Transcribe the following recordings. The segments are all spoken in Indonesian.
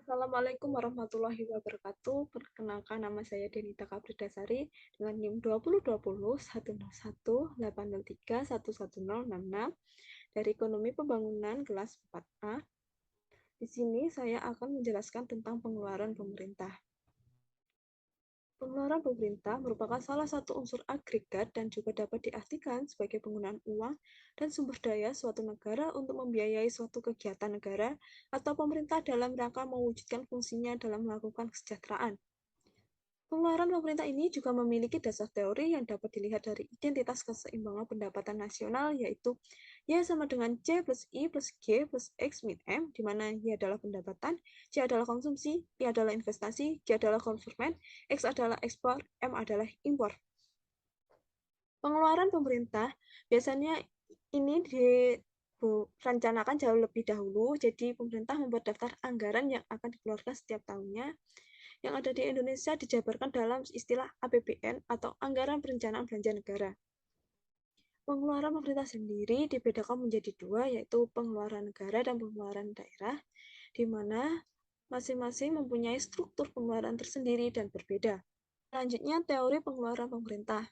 Assalamualaikum warahmatullahi wabarakatuh. Perkenalkan, nama saya Denita Kapridasari dengan NIM 2020 101 803 11066 dari Ekonomi Pembangunan kelas 4A. Di sini saya akan menjelaskan tentang pengeluaran pemerintah. Pengeluaran pemerintah merupakan salah satu unsur agregat dan juga dapat diartikan sebagai penggunaan uang dan sumber daya suatu negara untuk membiayai suatu kegiatan negara atau pemerintah dalam rangka mewujudkan fungsinya dalam melakukan kesejahteraan. Pengeluaran pemerintah ini juga memiliki dasar teori yang dapat dilihat dari identitas keseimbangan pendapatan nasional, yaitu Y sama dengan C plus I plus G plus X min M, di mana Y adalah pendapatan, C adalah konsumsi, I adalah investasi, G adalah konsumen, X adalah ekspor, M adalah impor. Pengeluaran pemerintah biasanya ini direncanakan jauh lebih dahulu, jadi pemerintah membuat daftar anggaran yang akan dikeluarkan setiap tahunnya. Yang ada di Indonesia dijabarkan dalam istilah APBN atau Anggaran Perencanaan Belanja Negara. Pengeluaran pemerintah sendiri dibedakan menjadi dua, yaitu pengeluaran negara dan pengeluaran daerah, di mana masing-masing mempunyai struktur pengeluaran tersendiri dan berbeda. Selanjutnya, teori pengeluaran pemerintah.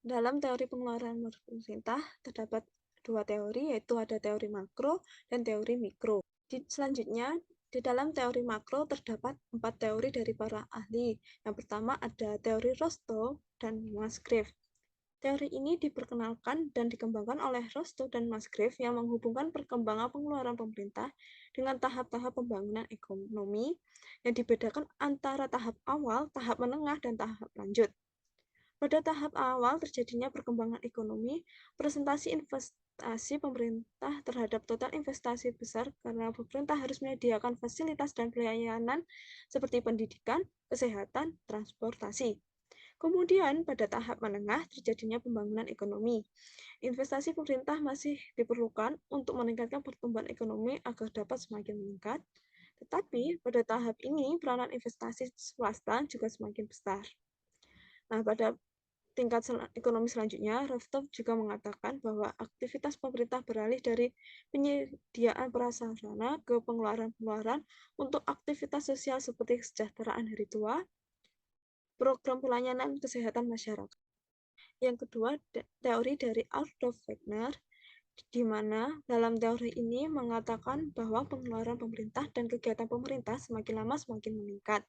Dalam teori pengeluaran pemerintah terdapat dua teori, yaitu ada teori makro dan teori mikro. Selanjutnya, di dalam teori makro terdapat 4 teori dari para ahli. Yang pertama ada teori Rostow dan Musgrave. Teori ini diperkenalkan dan dikembangkan oleh Rostow dan Musgrave yang menghubungkan perkembangan pengeluaran pemerintah dengan tahap-tahap pembangunan ekonomi yang dibedakan antara tahap awal, tahap menengah, dan tahap lanjut. Pada tahap awal terjadinya perkembangan ekonomi, presentasi investasi pemerintah terhadap total investasi besar karena pemerintah harus menyediakan fasilitas dan pelayanan seperti pendidikan, kesehatan, transportasi. Kemudian pada tahap menengah terjadinya pembangunan ekonomi. Investasi pemerintah masih diperlukan untuk meningkatkan pertumbuhan ekonomi agar dapat semakin meningkat. Tetapi pada tahap ini peranan investasi swasta juga semakin besar. Nah, pada tingkat ekonomi selanjutnya, Rostow juga mengatakan bahwa aktivitas pemerintah beralih dari penyediaan prasarana ke pengeluaran-pengeluaran untuk aktivitas sosial seperti kesejahteraan hari tua, program pelayanan kesehatan masyarakat. Yang kedua, teori dari Adolf Wagner, di mana dalam teori ini mengatakan bahwa pengeluaran pemerintah dan kegiatan pemerintah semakin lama semakin meningkat.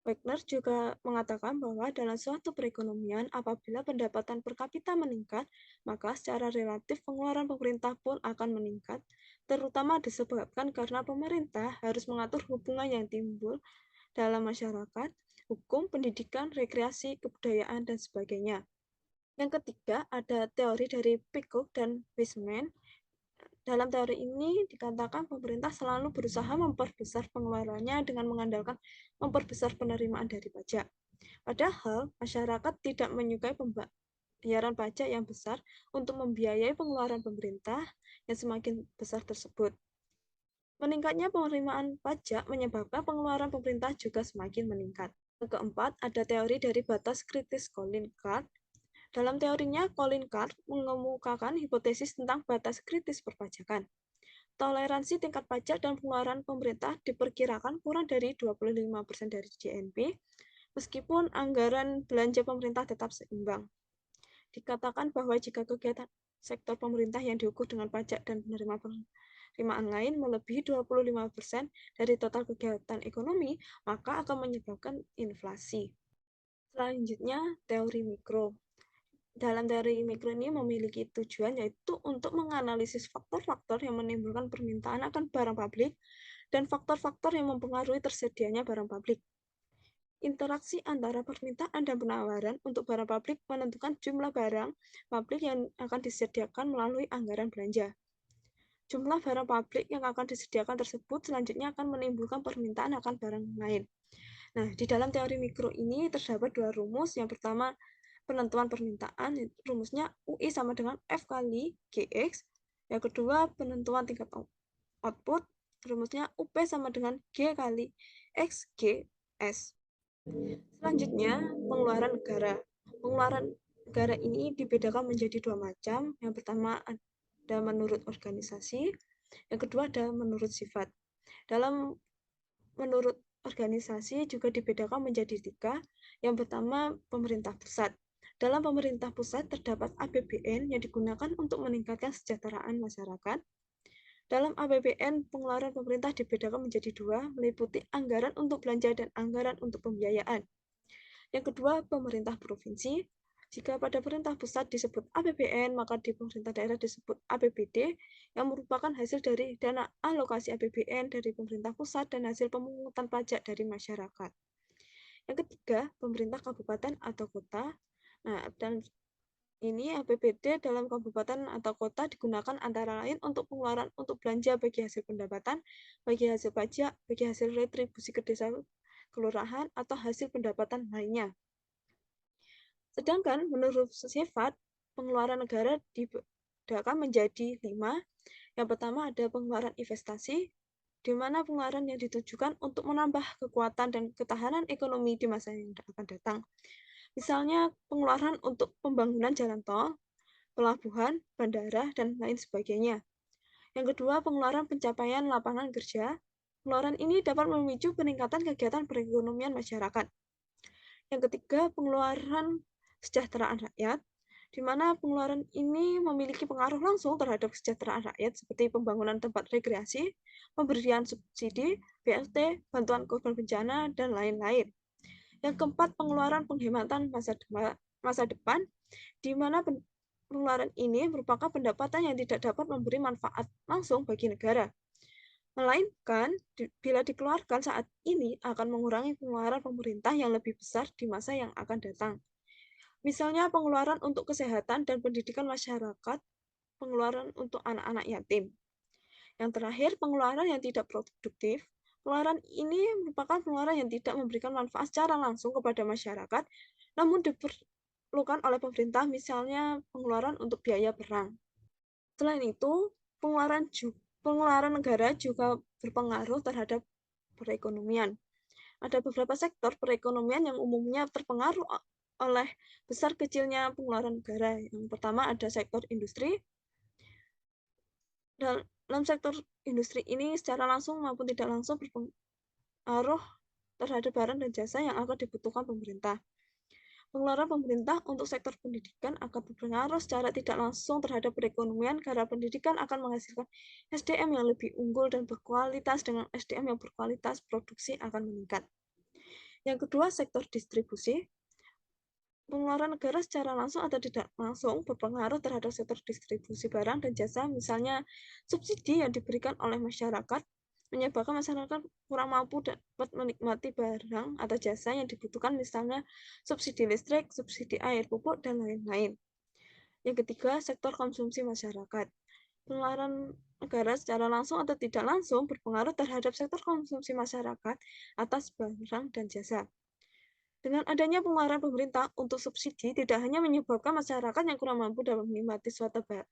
Wagner juga mengatakan bahwa dalam suatu perekonomian, apabila pendapatan per kapita meningkat, maka secara relatif pengeluaran pemerintah pun akan meningkat, terutama disebabkan karena pemerintah harus mengatur hubungan yang timbul dalam masyarakat, hukum, pendidikan, rekreasi, kebudayaan, dan sebagainya. Yang ketiga, ada teori dari Peacock dan Wiseman. Dalam teori ini dikatakan pemerintah selalu berusaha memperbesar pengeluarannya dengan mengandalkan memperbesar penerimaan dari pajak. Padahal masyarakat tidak menyukai pembayaran pajak yang besar untuk membiayai pengeluaran pemerintah yang semakin besar tersebut. Meningkatnya penerimaan pajak menyebabkan pengeluaran pemerintah juga semakin meningkat. Yang keempat, ada teori dari batas kritis Colin Card. Dalam teorinya, Colin Card mengemukakan hipotesis tentang batas kritis perpajakan. Toleransi tingkat pajak dan pengeluaran pemerintah diperkirakan kurang dari 25% dari GNP, meskipun anggaran belanja pemerintah tetap seimbang. Dikatakan bahwa jika kegiatan sektor pemerintah yang diukur dengan pajak dan penerimaan lain melebihi 25% dari total kegiatan ekonomi, maka akan menyebabkan inflasi. Selanjutnya, teori mikro. Dalam teori mikro ini memiliki tujuan yaitu untuk menganalisis faktor-faktor yang menimbulkan permintaan akan barang publik dan faktor-faktor yang mempengaruhi tersedianya barang publik. Interaksi antara permintaan dan penawaran untuk barang publik menentukan jumlah barang publik yang akan disediakan melalui anggaran belanja. Jumlah barang publik yang akan disediakan tersebut selanjutnya akan menimbulkan permintaan akan barang lain. Nah, di dalam teori mikro ini terdapat dua rumus. Yang pertama, penentuan permintaan, rumusnya UI sama dengan F kali GX. Yang kedua, penentuan tingkat output, rumusnya UP sama dengan G kali XGS. Selanjutnya, pengeluaran negara. Pengeluaran negara ini dibedakan menjadi dua macam. Yang pertama ada menurut organisasi, yang kedua ada menurut sifat. Dalam menurut organisasi juga dibedakan menjadi 3. Yang pertama, pemerintah pusat. Dalam pemerintah pusat terdapat APBN yang digunakan untuk meningkatkan kesejahteraan masyarakat. Dalam APBN, pengeluaran pemerintah dibedakan menjadi 2, meliputi anggaran untuk belanja dan anggaran untuk pembiayaan. Yang kedua, pemerintah provinsi. Jika pada pemerintah pusat disebut APBN, maka di pemerintah daerah disebut APBD, yang merupakan hasil dari dana alokasi APBN dari pemerintah pusat dan hasil pemungutan pajak dari masyarakat. Yang ketiga, pemerintah kabupaten atau kota. Nah, dan ini APBD dalam kabupaten atau kota digunakan antara lain untuk pengeluaran untuk belanja bagi hasil pendapatan, bagi hasil pajak, bagi hasil retribusi ke desa kelurahan, atau hasil pendapatan lainnya. Sedangkan menurut sifat, pengeluaran negara dibedakan menjadi 5. Yang pertama ada pengeluaran investasi, di mana pengeluaran yang ditujukan untuk menambah kekuatan dan ketahanan ekonomi di masa yang akan datang. Misalnya pengeluaran untuk pembangunan jalan tol, pelabuhan, bandara, dan lain sebagainya. Yang kedua, pengeluaran pencapaian lapangan kerja. Pengeluaran ini dapat memicu peningkatan kegiatan perekonomian masyarakat. Yang ketiga, pengeluaran kesejahteraan rakyat, di mana pengeluaran ini memiliki pengaruh langsung terhadap kesejahteraan rakyat seperti pembangunan tempat rekreasi, pemberian subsidi, BLT, bantuan korban bencana, dan lain-lain. Yang keempat, pengeluaran penghematan masa depan, di mana pengeluaran ini merupakan pendapatan yang tidak dapat memberi manfaat langsung bagi negara. Melainkan, bila dikeluarkan saat ini akan mengurangi pengeluaran pemerintah yang lebih besar di masa yang akan datang. Misalnya pengeluaran untuk kesehatan dan pendidikan masyarakat, pengeluaran untuk anak-anak yatim. Yang terakhir, pengeluaran yang tidak produktif. Pengeluaran ini merupakan pengeluaran yang tidak memberikan manfaat secara langsung kepada masyarakat, namun diperlukan oleh pemerintah, misalnya pengeluaran untuk biaya perang. Selain itu, pengeluaran negara juga berpengaruh terhadap perekonomian. Ada beberapa sektor perekonomian yang umumnya terpengaruh oleh besar kecilnya pengeluaran negara. Yang pertama ada sektor industri. Dalam sektor industri ini secara langsung maupun tidak langsung berpengaruh terhadap barang dan jasa yang akan dibutuhkan pemerintah. Pengeluaran pemerintah untuk sektor pendidikan akan berpengaruh secara tidak langsung terhadap perekonomian karena pendidikan akan menghasilkan SDM yang lebih unggul dan berkualitas. Dengan SDM yang berkualitas, produksi akan meningkat. Yang kedua, sektor distribusi. Pengeluaran negara secara langsung atau tidak langsung berpengaruh terhadap sektor distribusi barang dan jasa, misalnya subsidi yang diberikan oleh masyarakat menyebabkan masyarakat kurang mampu dapat menikmati barang atau jasa yang dibutuhkan, misalnya subsidi listrik, subsidi air pupuk, dan lain-lain. Yang ketiga, sektor konsumsi masyarakat. Pengeluaran negara secara langsung atau tidak langsung berpengaruh terhadap sektor konsumsi masyarakat atas barang dan jasa. Dengan adanya pengeluaran pemerintah untuk subsidi, tidak hanya menyebabkan masyarakat yang kurang mampu dapat menikmati suatu barang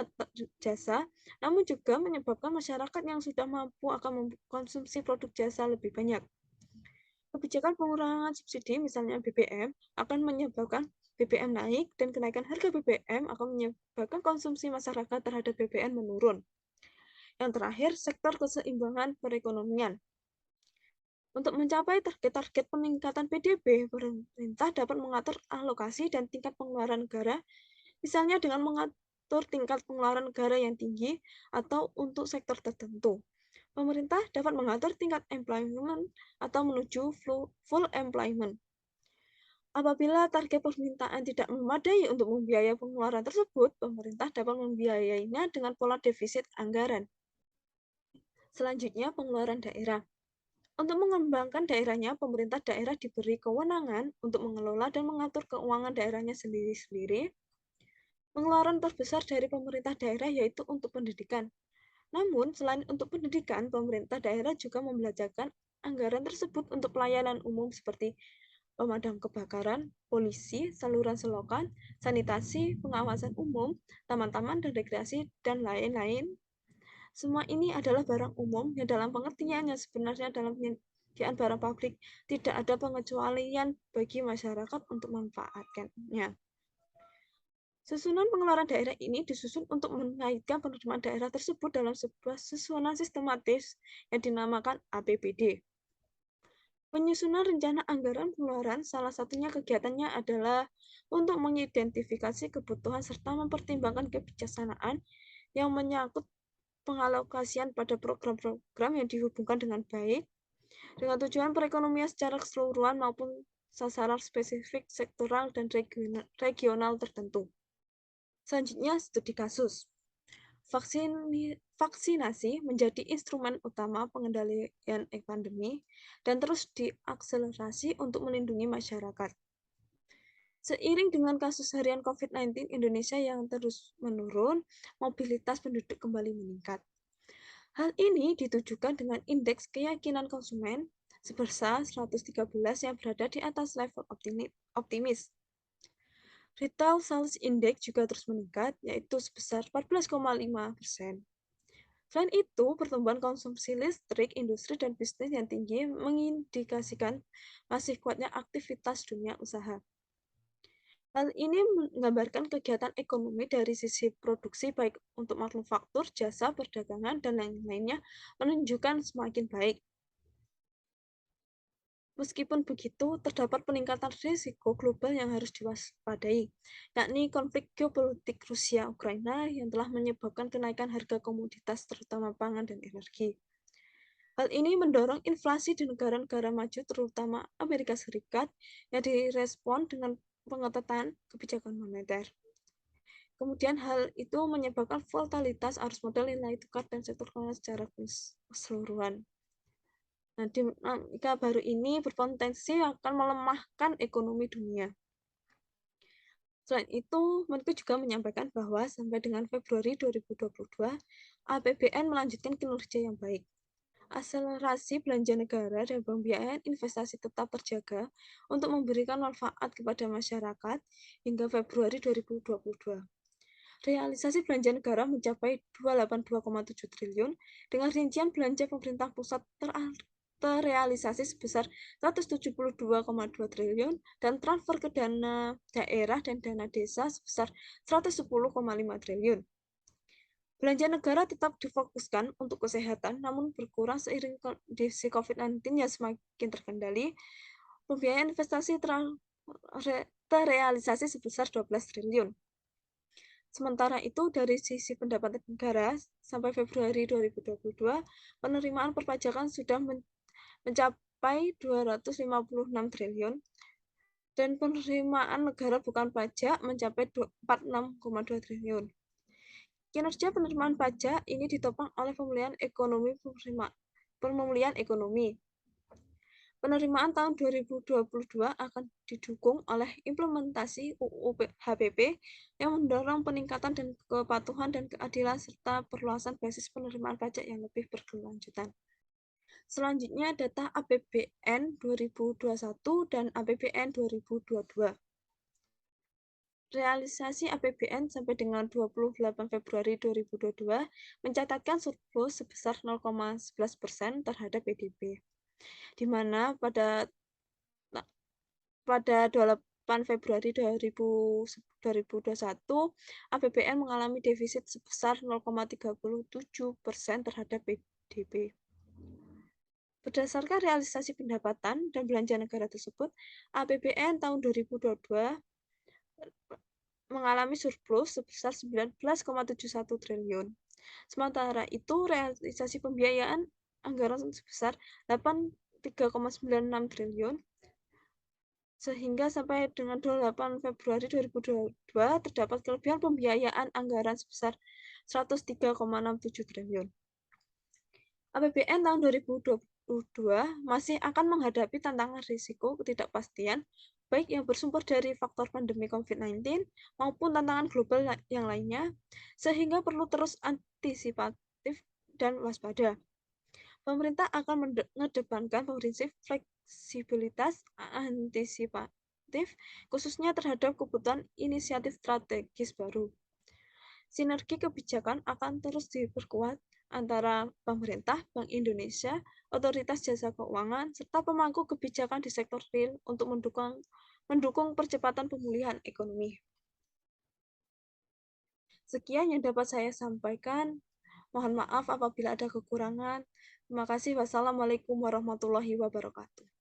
atau jasa, namun juga menyebabkan masyarakat yang sudah mampu akan mengkonsumsi produk jasa lebih banyak. Kebijakan pengurangan subsidi, misalnya BBM, akan menyebabkan BBM naik, dan kenaikan harga BBM akan menyebabkan konsumsi masyarakat terhadap BBM menurun. Yang terakhir, sektor keseimbangan perekonomian. Untuk mencapai target-target peningkatan PDB, pemerintah dapat mengatur alokasi dan tingkat pengeluaran negara, misalnya dengan mengatur tingkat pengeluaran negara yang tinggi atau untuk sektor tertentu. Pemerintah dapat mengatur tingkat employment atau menuju full employment. Apabila target permintaan tidak memadai untuk membiayai pengeluaran tersebut, pemerintah dapat membiayainya dengan pola defisit anggaran. Selanjutnya, pengeluaran daerah. Untuk mengembangkan daerahnya, pemerintah daerah diberi kewenangan untuk mengelola dan mengatur keuangan daerahnya sendiri-sendiri. Pengeluaran terbesar dari pemerintah daerah yaitu untuk pendidikan. Namun, selain untuk pendidikan, pemerintah daerah juga membelanjakan anggaran tersebut untuk pelayanan umum seperti pemadam kebakaran, polisi, saluran selokan, sanitasi, pengawasan umum, taman-taman dan rekreasi, dan lain-lain. Semua ini adalah barang umum yang dalam pengertian yang sebenarnya dalam penyediaan barang publik tidak ada pengecualian bagi masyarakat untuk memanfaatkannya. Susunan pengeluaran daerah ini disusun untuk mengaitkan penerimaan daerah tersebut dalam sebuah susunan sistematis yang dinamakan APBD. Penyusunan rencana anggaran pengeluaran salah satunya kegiatannya adalah untuk mengidentifikasi kebutuhan serta mempertimbangkan kebijaksanaan yang menyangkut pengalokasian pada program-program yang dihubungkan dengan baik dengan tujuan perekonomian secara keseluruhan maupun sasaran spesifik sektoral dan regional tertentu. Selanjutnya, studi kasus. Vaksinasi menjadi instrumen utama pengendalian pandemi dan terus diakselerasi untuk melindungi masyarakat. Seiring dengan kasus harian COVID-19 Indonesia yang terus menurun, mobilitas penduduk kembali meningkat. Hal ini ditujukan dengan indeks keyakinan konsumen sebesar 113 yang berada di atas level optimis. Retail Sales Index juga terus meningkat, yaitu sebesar 14,5%. Selain itu, pertumbuhan konsumsi listrik, industri, dan bisnis yang tinggi mengindikasikan masih kuatnya aktivitas dunia usaha. Hal ini menggambarkan kegiatan ekonomi dari sisi produksi baik untuk manufaktur, jasa, perdagangan, dan lain-lainnya menunjukkan semakin baik. Meskipun begitu, terdapat peningkatan risiko global yang harus diwaspadai, yakni konflik geopolitik Rusia-Ukraina yang telah menyebabkan kenaikan harga komoditas terutama pangan dan energi. Hal ini mendorong inflasi di negara-negara maju, terutama Amerika Serikat, yang direspon dengan pengetatan kebijakan moneter. Kemudian hal itu menyebabkan volatilitas arus modal, nilai tukar, dan sektor keuangan secara keseluruhan. Nah, dinamika baru ini berpotensi akan melemahkan ekonomi dunia. Selain itu, Menko juga menyampaikan bahwa sampai dengan Februari 2022, APBN melanjutkan kinerja yang baik. Akselerasi belanja negara dan pembiayaan investasi tetap terjaga untuk memberikan manfaat kepada masyarakat hingga Februari 2022. Realisasi belanja negara mencapai 282,7 triliun dengan rincian belanja pemerintah pusat terrealisasi sebesar 172,2 triliun dan transfer ke dana daerah dan dana desa sebesar 110,5 triliun. Belanja negara tetap difokuskan untuk kesehatan, namun berkurang seiring kondisi COVID-19 yang semakin terkendali. Pembiayaan investasi terrealisasi sebesar 12 triliun. Sementara itu, dari sisi pendapatan negara, sampai Februari 2022, penerimaan perpajakan sudah mencapai 256 triliun, dan penerimaan negara bukan pajak mencapai 46,2 triliun. Kinerja penerimaan pajak ini ditopang oleh pemulihan ekonomi. Penerimaan tahun 2022 akan didukung oleh implementasi UU HPP yang mendorong peningkatan dan kepatuhan dan keadilan serta perluasan basis penerimaan pajak yang lebih berkelanjutan. Selanjutnya data APBN 2021 dan APBN 2022. Realisasi APBN sampai dengan 28 Februari 2022 mencatatkan surplus sebesar 0,11% terhadap PDB, di mana pada 28 Februari 2021 APBN mengalami defisit sebesar 0,37% terhadap PDB. Berdasarkan realisasi pendapatan dan belanja negara tersebut, APBN tahun 2022 mengalami surplus sebesar 19,71 triliun. Sementara itu, realisasi pembiayaan anggaran sebesar 83,96 triliun, sehingga sampai dengan 28 Februari 2022 terdapat kelebihan pembiayaan anggaran sebesar 103,67 triliun. APBN tahun 2022 masih akan menghadapi tantangan risiko ketidakpastian, baik yang bersumber dari faktor pandemi COVID-19 maupun tantangan global yang lainnya, sehingga perlu terus antisipatif dan waspada. Pemerintah akan mengedepankan prinsip fleksibilitas antisipatif, khususnya terhadap kebutuhan inisiatif strategis baru. Sinergi kebijakan akan terus diperkuat antara pemerintah, Bank Indonesia, otoritas jasa keuangan, serta pemangku kebijakan di sektor real untuk mendukung percepatan pemulihan ekonomi. Sekian yang dapat saya sampaikan. Mohon maaf apabila ada kekurangan. Terima kasih. Wassalamualaikum warahmatullahi wabarakatuh.